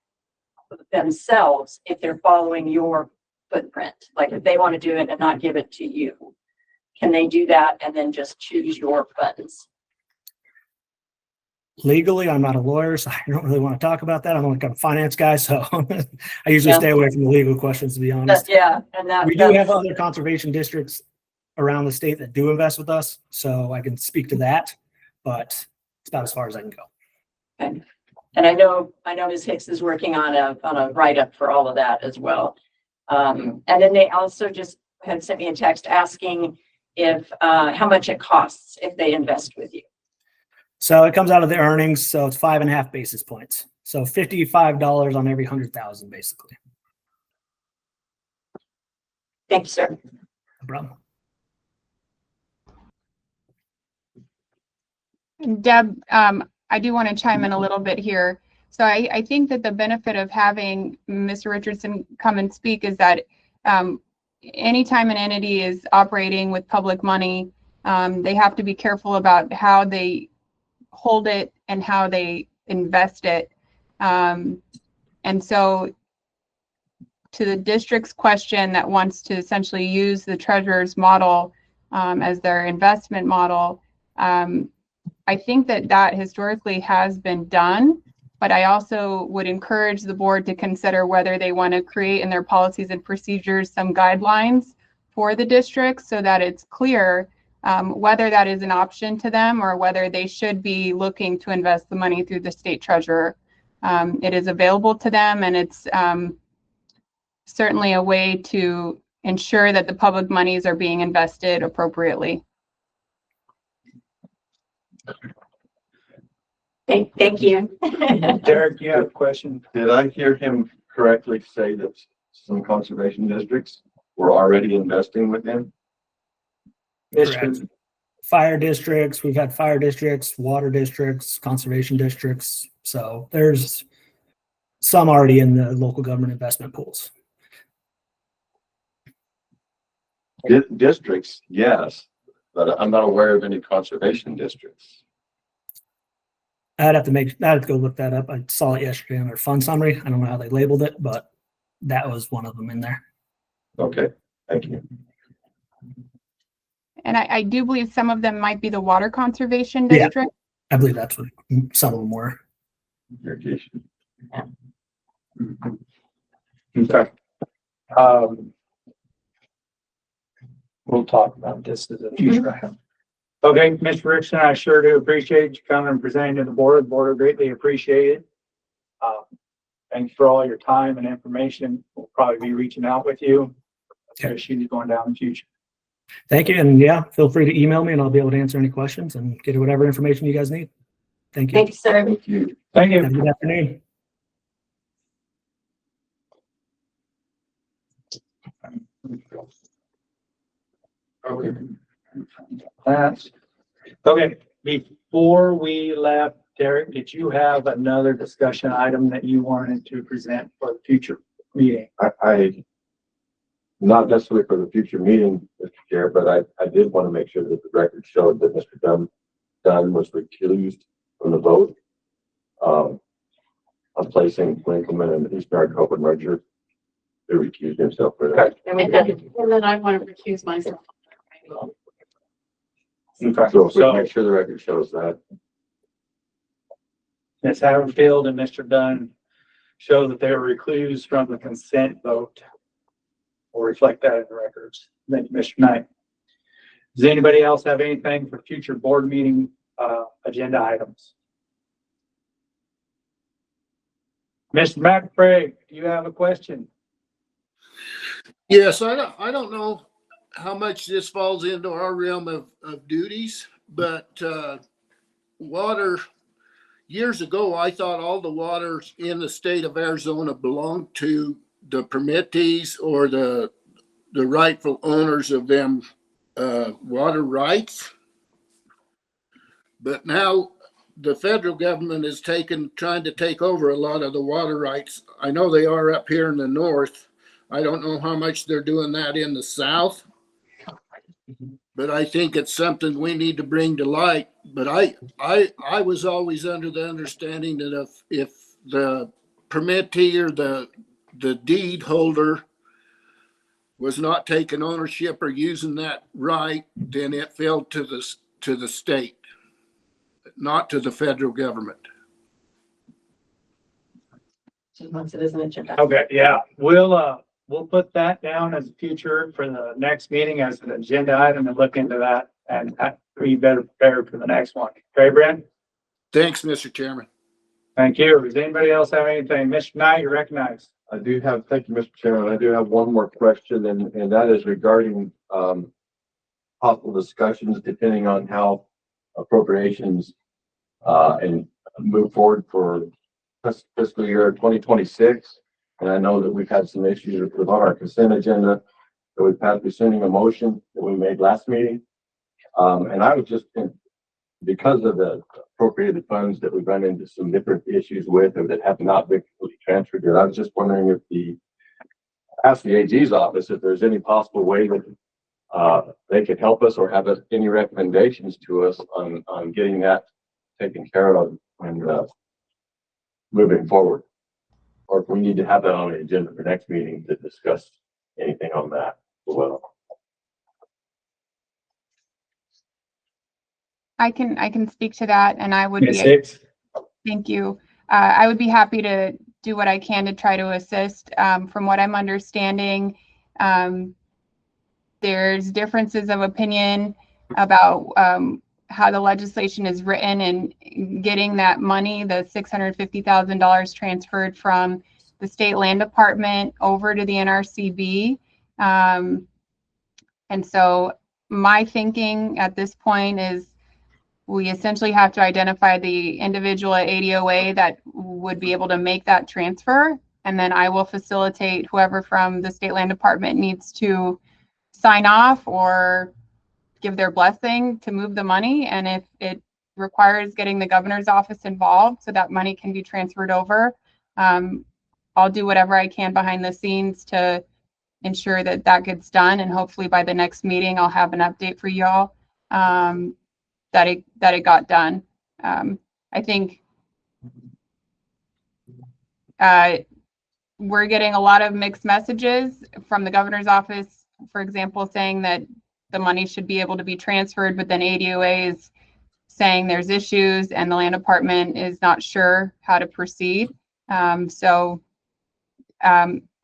themselves if they're following your footprint. Like if they want to do it and not give it to you, can they do that and then just choose your funds? Legally, I'm not a lawyer, so I don't really want to talk about that. I'm like a finance guy, so I usually stay away from the legal questions, to be honest. We do have other conservation districts around the state that do invest with us, so I can speak to that, but it's about as far as I can go. Okay. And I know Ms. Hicks is working on a write-up for all of that as well. And then they also just had sent me a text asking if how much it costs if they invest with you. So it comes out of the earnings, so it's 5.5 basis points. So $55 on every 100,000, basically. Thank you, sir. No problem. Deb, I do want to chime in a little bit here. So I think that the benefit of having Mr. Richardson come and speak is that anytime an entity is operating with public money, they have to be careful about how they hold it and how they invest it. And so to the district's question that wants to essentially use the treasurer's model as their investment model, I think that historically has been done, but I also would encourage the board to consider whether they want to create in their policies and procedures some guidelines for the districts so that it's clear whether that is an option to them or whether they should be looking to invest the money through the state treasurer. It is available to them, and it's certainly a way to ensure that the public monies are being invested appropriately. Thank you. Derek, you have a question? Did I hear him correctly say that some conservation districts were already investing with him? Correct. Fire districts, we've had fire districts, water districts, conservation districts. So there's some already in the local government investment pools. Districts, yes, but I'm not aware of any conservation districts. I'd have to go look that up. I saw it yesterday on their fund summary. I don't know how they labeled it, but that was one of them in there. Okay, thank you. And I do believe some of them might be the water conservation district. Yeah, I believe that's what some of them were. Irrigation. Okay. We'll talk about this as a future item. Okay, Mr. Richardson, I sure do appreciate you coming and presenting to the board. The board greatly appreciated. Thanks for all your time and information. We'll probably be reaching out with you. Issues going down in the future. Thank you. And yeah, feel free to email me and I'll be able to answer any questions and get whatever information you guys need. Thank you. Thank you, sir. Thank you. Thank you. Have a good afternoon. Okay. Okay, before we left, Derek, did you have another discussion item that you wanted to present for the future meeting? I not necessarily for the future meeting, Mr. Chair, but I did want to make sure that the record showed that Mr. Dunn Dunn was recused from the vote. On placing Winkleman and East Maricopa merger. He recused himself for that. And then I want to recuse myself. Okay, So so make sure the record shows that. Ms. Haverfield and Mr. Dunn show that they were recused from the consent vote. We'll reflect that in the records. Thank you, Mr. Knight. Does anybody else have anything for future board meeting, agenda items? Mr. McFray, do you have a question? Yes, I don't know how much this falls into our realm of duties, but water, years ago, I thought all the waters in the state of Arizona belonged to the permittees or the rightful owners of them water rights. But now the federal government is trying to take over a lot of the water rights. I know they are up here in the north. I don't know how much they're doing that in the south, but I think it's something we need to bring to light. But I was always under the understanding that if the permittee or the deed holder was not taking ownership or using that right, then it fell to the state, not to the federal government. Once it is an agenda. Okay, yeah, we'll put that down as a future for the next meeting as an agenda item and look into that and be better prepared for the next one. Okay, Brent? Thanks, Mr. Chairman. Thank you. Does anybody else have anything? Mr. Knight, you're recognized. Thank you, Mr. Chairman. I do have one more question, and that is regarding possible discussions depending on how appropriations and move forward for fiscal year 2026. And I know that we've had some issues with on our consent agenda that we've had rescinding a motion that we made last meeting. And I was just, because of the appropriated funds that we've run into some different issues with or that have not been completely transferred yet, I was just wondering if ask the AG's office if there's any possible way that they could help us or have any recommendations to us on getting that taken care of and moving forward. Or if we need to have that on the agenda for next meeting to discuss anything on that as well. I can speak to that, and I would Ms. be, Hicks? thank you. I would be happy to do what I can to try to assist. From what I'm understanding, there's differences of opinion about how the legislation is written and getting that money, the $650,000 transferred from the state land department over to the NRCB. And so my thinking at this point is we essentially have to identify the individual at ADOA that would be able to make that transfer. And then I will facilitate whoever from the state land department needs to sign off or give their blessing to move the money. And if it requires getting the governor's office involved so that money can be transferred over, I'll do whatever I can behind the scenes to ensure that that gets done. And hopefully by the next meeting, I'll have an update for y'all that it got done. I think we're getting a lot of mixed messages from the governor's office, for example, saying that the money should be able to be transferred, but then ADOA is saying there's issues and the land department is not sure how to proceed.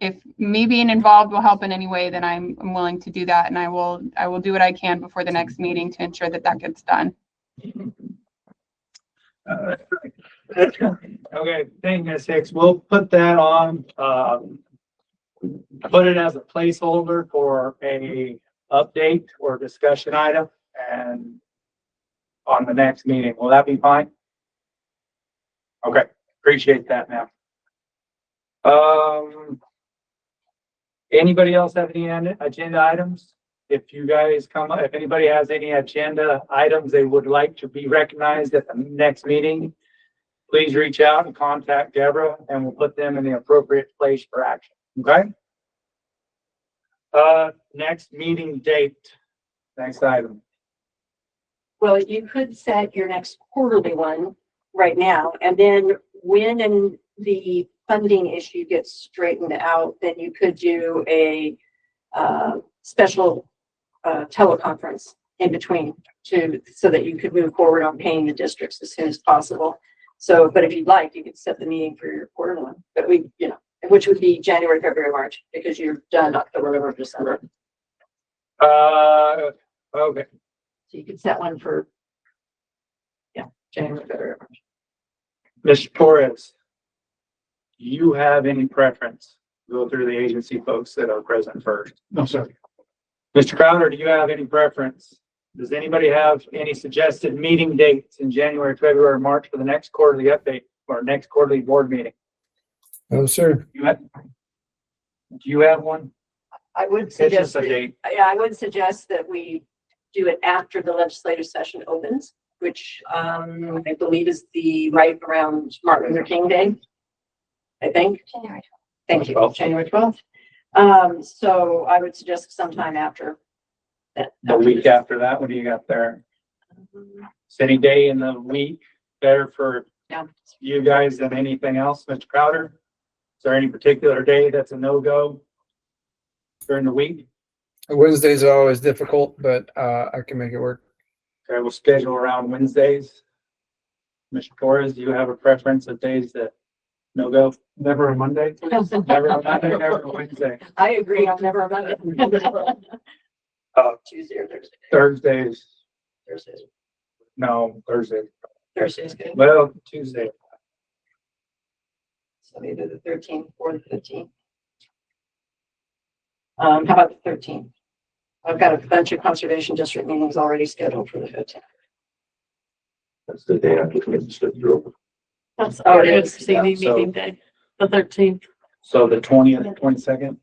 If me being involved will help in any way, then I'm willing to do that, and I will do what I can before the next meeting to ensure that that gets done. Okay, thank you, Ms. Hicks. We'll put that on, put it as a placeholder for a update or discussion item and on the next meeting. Will that be fine? Okay, appreciate that, ma'am. Anybody else have any agenda items? If you guys if anybody has any agenda items they would like to be recognized at the next meeting, please reach out and contact Deborah and we'll put them in the appropriate place for action. Okay? Next meeting date. Next item. Well, you could set your next quarterly one right now, and then when the funding issue gets straightened out, then you could do a special teleconference in between so that you could move forward on paying the districts as soon as possible. So, but if you'd like, you could set the meeting for your quarterly one, but which would be January, February, March, because you're done October, November, December. Okay. So you could set one for, January, February, March. Mr. Torres, do you have any preference? Go through the agency folks that are present first. No, sir. Mr. Crowder, do you have any preference? Does anybody have any suggested meeting dates in January, February, March for the next quarterly update or next quarterly board meeting? Oh, sir. Do you have one? I would It's suggest, just a date. I would suggest that we do it after the legislative session opens, which I believe is right around Martin Luther King Day, I think. January 12th. Thank you, 12th. January 12th. So I would suggest sometime after that. The week after that, what do you got there? City day in the week better for Yeah. you guys than anything else, Mr. Crowder? Is there any particular day that's a no-go during the week? Wednesdays are always difficult, but I can make it work. Okay, we'll schedule around Wednesdays. Mr. Torres, do you have a preference of days that no-go? Never a Monday. Never a Monday, never a Wednesday. I agree, I'll never amend it. Tuesday or Thursday. Thursdays, Thursdays. no, Thursday. Thursday's good. Well, Tuesday. So either the 13th or the 15th. How about the 13th? I've got a bunch of conservation district meetings already scheduled for the 15th. That's the day after the district over. That's Oh, our it is. CD Yeah, so- meeting day, the 13th. So the 20th, 22nd?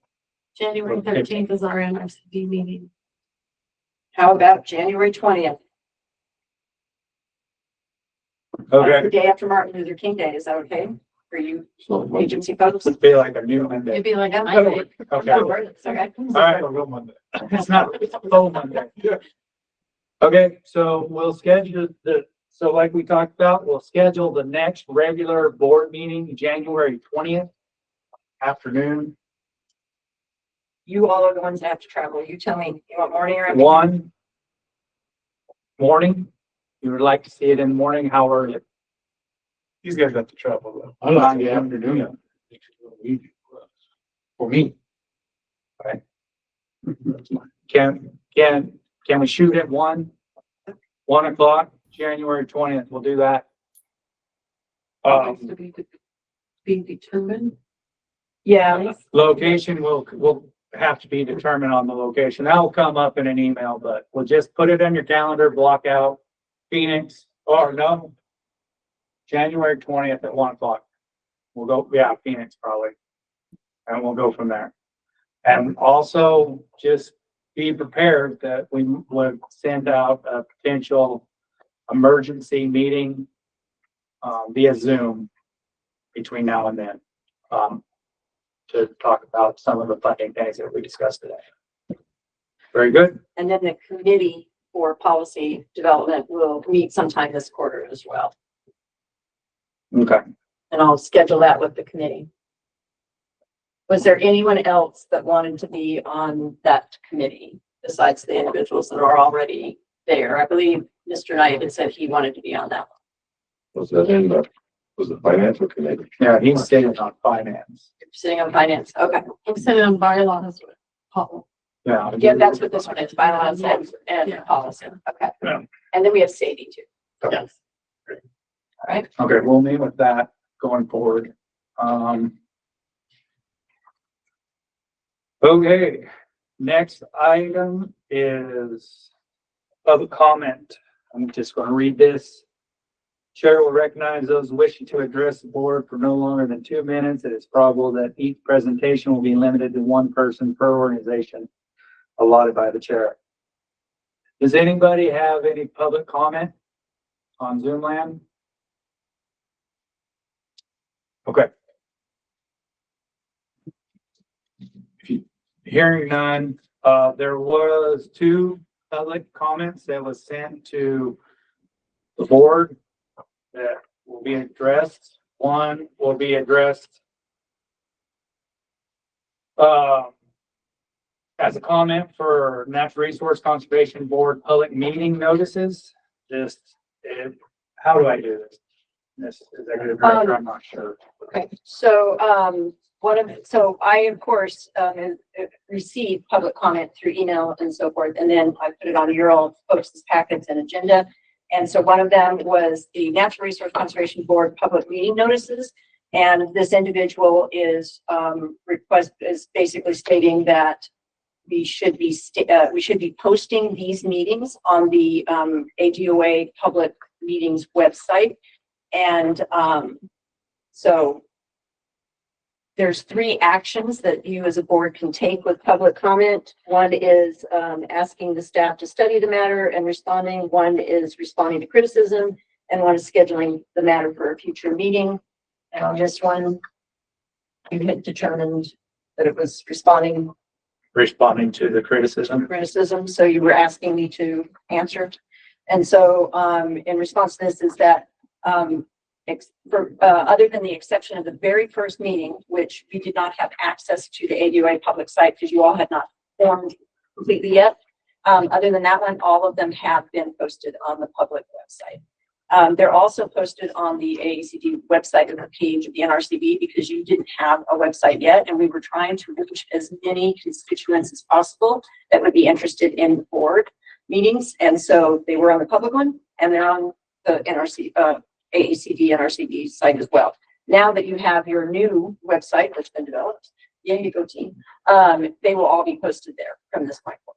January Okay. 13th is our NRCD meeting. How about January 20th? That's Okay. the day after Martin Luther King Day. Is that okay for you So agency folks? It'd be like a new Monday. It'd be like a Monday. Okay. No, it's okay. All right. A real Monday. It's not a full Monday. Okay, so we'll schedule so like we talked about, we'll schedule the next regular board meeting, January 20th afternoon, You all are the ones that have to travel. You tell me, you want morning or afternoon? 1 morning. You would like to see it in the morning, how early? These guys have to travel though. I like the afternoon. For me. Okay. Can we shoot at 1 o'clock, January 20th? We'll do that. Being determined? Yeah. Location will have to be determined on the location. That'll come up in an email, but we'll just put it on your calendar, block out Phoenix, or no, January 20th at 1 o'clock. We'll go, Phoenix probably. And we'll go from there. And also just be prepared that we would send out a potential emergency meeting via Zoom between now and then to talk about some of the funding things that we discussed today. Very good. And then the committee for policy development will meet sometime this quarter as well. Okay. And I'll schedule that with the committee. Was there anyone else that wanted to be on that committee besides the individuals that are already there? I believe Mr. Knight had said he wanted to be on that one. Was that in was the financial committee? Yeah, he's sitting on finance. Sitting on finance. Okay. I'm sitting on bylaws. Yeah. Yeah, that's what this one is, bylaws and policy. Okay. Yeah. And then we have Sadie too. Yes. All right. Okay, we'll meet with that going forward. Okay, next item is public comment. I'm just going to read this. Chair will recognize those wishing to address the board for no longer than 2 minutes. It is probable that each presentation will be limited to one person per organization allotted by the chair. Does anybody have any public comment on Zoom land? Okay. Hearing none, there was 2 public comments that was sent to the board that will be addressed. One will be addressed as a comment for Natural Resource Conservation Board public meeting notices. How do I do this? This executive director, I'm not sure. Okay, so, so I, of course, receive public comment through email and so forth, and then I put it on your all folks' packets and agenda. And so one of them was the Natural Resource Conservation Board public meeting notices. And this individual is, is basically stating that we should be posting these meetings on the, AGOA public meetings website. And, so there's 3 actions that you as a board can take with public comment. One is asking the staff to study the matter and responding. One is responding to criticism, and one is scheduling the matter for a future meeting. And on this one, you had determined that it was responding Responding to the criticism. So you were asking me to answer. And so in response to this is that other than the exception of the very first meeting, which we did not have access to the ADUA public site because you all had not formed completely yet. Other than that one, all of them have been posted on the public website. They're also posted on the AACD website and the page of the NRCB because you didn't have a website yet, and we were trying to reach as many constituents as possible that would be interested in board meetings. And so they were on the public one, and they're on the AACD NRCB site as well. Now that you have your new website that's been developed, yeah, you go team, they will all be posted there from this point forward.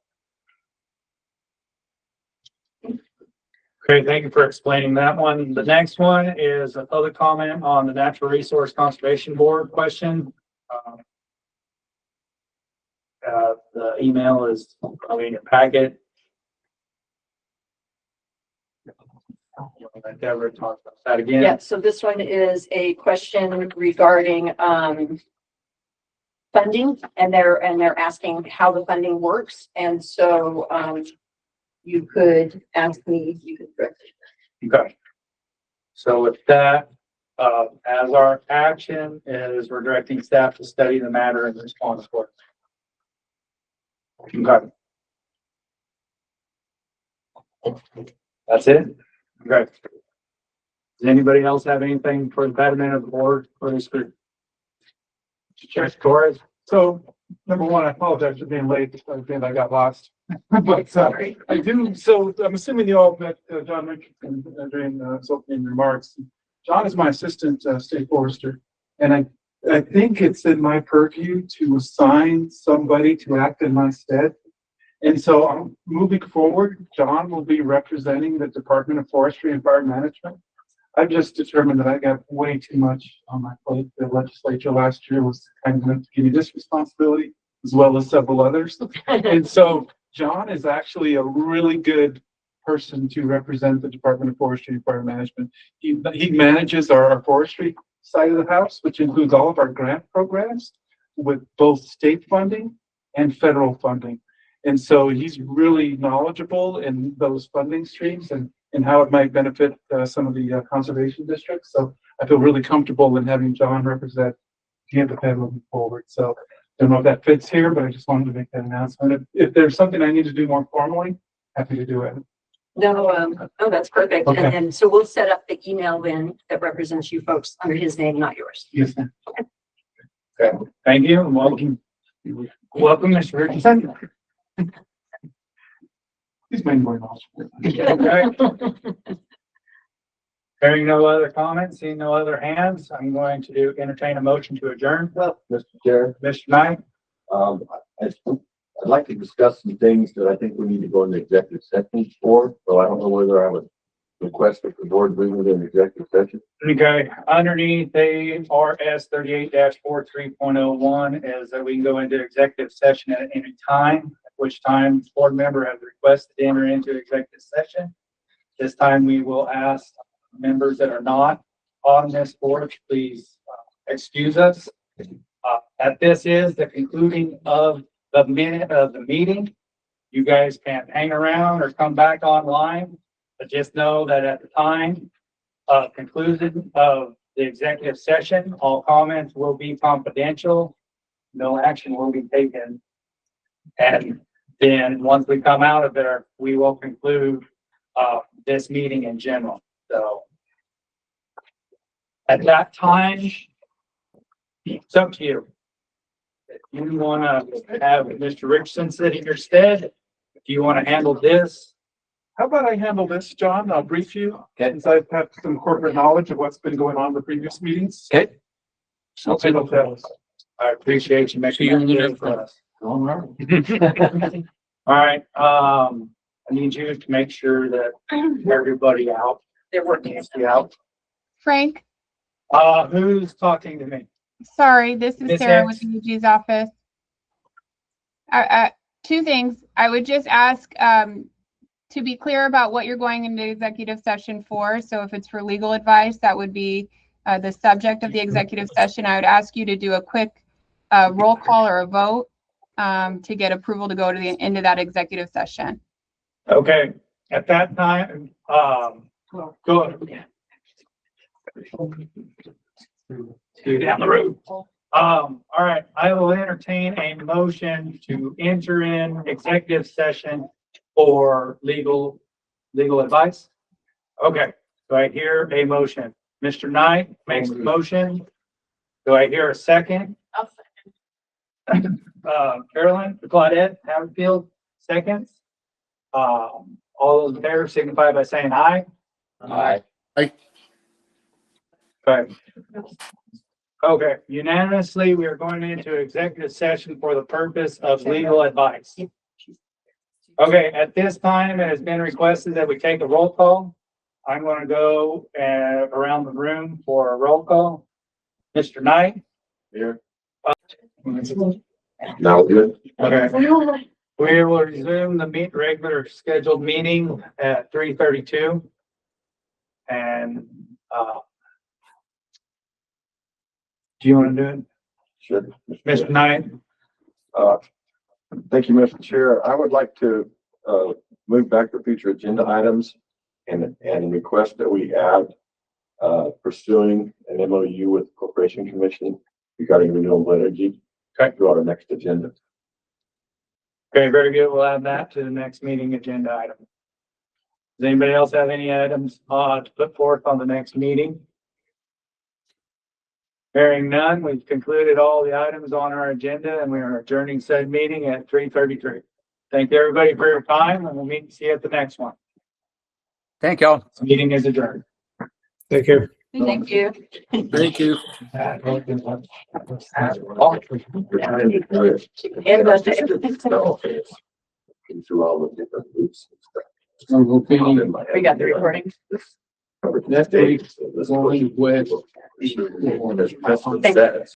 Okay, thank you for explaining that one. The next one is a public comment on the Natural Resource Conservation Board question. The email is probably in your packet. Deborah talked about that again. Yeah, so this one is a question regarding funding, and they're asking how the funding works. And so you could ask me, you could direct it. Okay. So with that, as our action is we're directing staff to study the matter and respond accordingly. Okay. That's it? Okay. Does anybody else have anything for the betterment of the board for this group? Chair Torres? So, number one, I apologize for being late. I got lost. But I do, so I'm assuming you all met John Richardson during his opening remarks. John is my assistant state forester, and I think it's in my purview to assign somebody to act in my stead. And so moving forward, John will be representing the Department of Forestry and Fire Management. I've just determined that I got way too much on my plate. The legislature last year was kind enough to give me this responsibility as well as several others. And so John is actually a really good person to represent the Department of Forestry and Fire Management. He manages our forestry side of the house, which includes all of our grant programs with both state funding and federal funding. And so he's really knowledgeable in those funding streams and how it might benefit some of the conservation districts. So I feel really comfortable in having John represent Tampa moving forward. So I don't know if that fits here, but I just wanted to make that announcement. If there's something I need to do more formally, happy to do it. No, oh, that's perfect. Okay. And then, so we'll set up the email then that represents you folks under his name, not yours. Yes, ma'am. Okay. Thank you and welcome. Welcome, Mr. Richardson. He's made more knowledgeable. Okay. Hearing no other comments, seeing no other hands, I'm going to entertain a motion to adjourn. Well, Mr. Chair, Mr. Knight, I'd like to discuss some things that I think we need to go into executive session for. So I don't know whether I would request that the board bring it in executive session. okay, underneath ARS 38-43.01 is that we can go into executive session at any time, at which time the board member has requested to enter into executive session. This time we will ask members that are not on this board to please excuse us. At this is the concluding of the minute of the meeting. You guys can hang around or come back online. But just know that at the time of conclusion of the executive session, all comments will be confidential. No action will be taken. And then once we come out of there, we will conclude this meeting in general. So at that time, it's up to you. If you want to have Mr. Richardson sit in your stead, if you want to handle this, How about I handle this, John? I'll brief you, since I've had some corporate knowledge of what's been going on in the previous meetings. okay? I'll handle that. I appreciate you making that clear for us. All right. All right, I need you to make sure that everybody out, They're working. needs to be out. Frank, Who's talking to me? sorry, this is Ms. Sarah Hicks? with the UG's office. Two things. I would just ask to be clear about what you're going into executive session for. So if it's for legal advice, that would be the subject of the executive session. I would ask you to do a quick roll call or a vote to get approval to go to the into that executive session. Okay, at that time, go ahead. See you down the road. All right, I will entertain a motion to enter in executive session for legal advice. Okay, do I hear a motion? Mr. Knight makes the motion. Do I hear a second? I'll second. Carolyn, Claudette, Haverfield, seconds. All those in favor signify by saying aye. Aye. Okay. Okay, unanimously, we are going into executive session for the purpose of legal advice. Okay, at this time, it has been requested that we take a roll call. I'm going to go around the room for a roll call. Mr. Knight? Here. Now good. Okay. We will resume the regular scheduled meeting at 3:32. And, do you want to do it? Sure. Mr. Knight? Thank you, Mr. Chair. I would like to move back to future agenda items and request that we add pursuing an MOU with the Corporation Commission regarding renewable energy. Okay. To our next agenda. Okay, very good. We'll add that to the next meeting agenda item. Does anybody else have any items to put forth on the next meeting? Hearing none, we've concluded all the items on our agenda and we are adjourning said meeting at 3:33. Thank everybody for your time and we'll see you at the next one. Thank y'all. This meeting is adjourned. Take care. Thank you. Thank you. And budget. Through all the different loops and stuff. We got the recording. Next day. That's what he went. That's what it says.